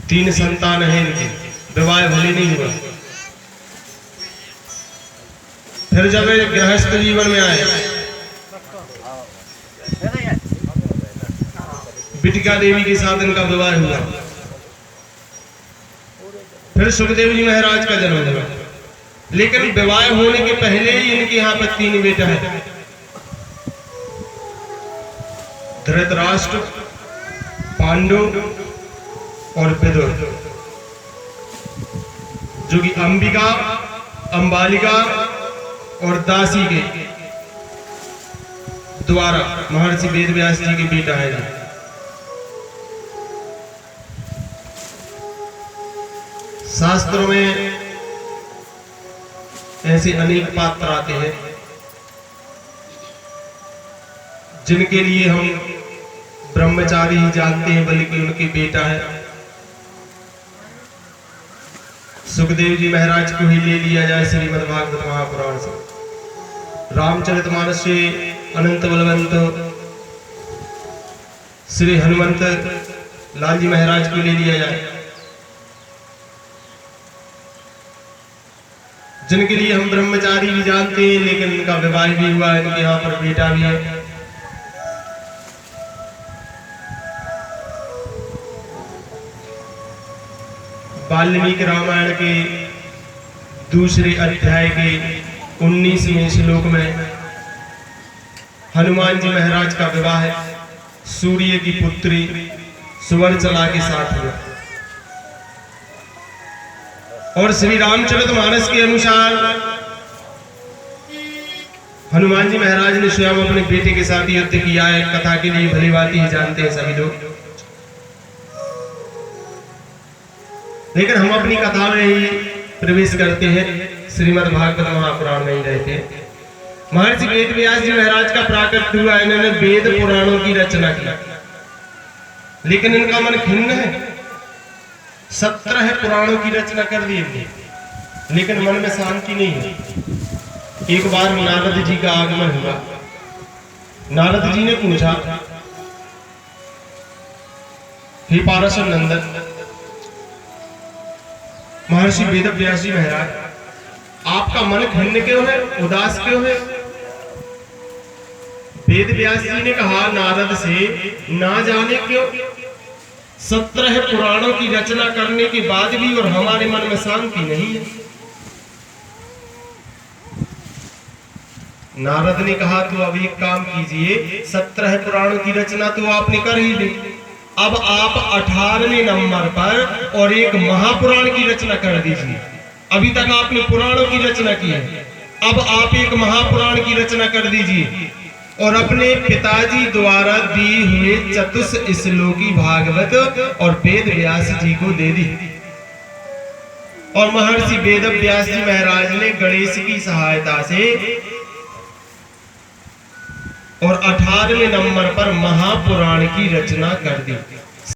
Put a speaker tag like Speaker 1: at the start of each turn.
Speaker 1: 3 संतान है इनके, विवाह भले नहीं हुआ। फिर जब गृहस्थ जीवन में आए, बिटिका देवी के साथ इनका विवाह हुआ। फिर सुखदेव जी महाराज का जन्म हुआ, लेकिन विवाह होने के पहले ही इनके यहाँ पर 3 बेटा है। धृतराष्ट्र, पांडु और विदुर, जो कि अंबिका, अंबालिका और दासी के द्वारा महर्षि वेदव्यास जी के बेटा है। शास्त्रों में ऐसे अनेक पात्र आते हैं जिनके लिए हम ब्रह्मचारी ही जानते हैं, बल्कि उनके बेटा है। सुखदेव जी महाराज को ही ले लिया जाए श्रीमद् भागवत महापुराण से, रामचरितमानस से अनंत बलवंत श्री हनुमंत लाल जी महाराज को ले लिया जाए, जिनके लिए हम ब्रह्मचारी भी जानते हैं, लेकिन इनका विवाह भी हुआ है, इनके यहाँ पर बेटा भी है। वाल्मीकि रामायण के दूसरे अध्याय के 19वें श्लोक में हनुमान जी महाराज का विवाह है सूर्य की पुत्री सुवर्चला के साथ हुआ। और श्री रामचरितमानस के अनुसार हनुमान जी महाराज ने स्वयं अपने बेटे के साथ युद्ध किया है। कथा के लिए भली भांति ही जानते हैं सभी लोग, लेकिन हम अपनी कथा में ही प्रवेश करते हैं, श्रीमद् भागवत महापुराण में ही रहते हैं। महर्षि वेदव्यास जी महाराज का प्राकट्य हुआ, इन्होंने वेद पुराणों की रचना की, लेकिन इनका मन खिन्न है। 17 पुराणों की रचना कर दी, लेकिन मन में शांति नहीं है। एक बार नारद जी का आगमन हुआ। नारद जी ने पूछा, हे पाराशर नंदन, महर्षि वेदव्यास जी महाराज, आपका मन खिन्न क्यों है, उदास क्यों है? वेदव्यास जी ने कहा नारद से, ना जाने क्यों 17 पुराणों की रचना करने के बाद भी और हमारे मन में शांति नहीं है। नारद ने कहा, तो अब एक काम कीजिए, 17 पुराणों की रचना तो आपने कर ही ली, अब आप 18वें नंबर पर और एक महापुराण की रचना कर दीजिए। अभी तक आपने पुराणों की रचना की है, अब आप एक महापुराण की रचना कर दीजिए और अपने पिताजी द्वारा दी हुए चतुश्लोकी भागवत और वेद व्यास जी को दे दी। और महर्षि वेद व्यास जी महाराज ने गणेश की सहायता से और 18वें नंबर पर महापुराण की रचना कर दी।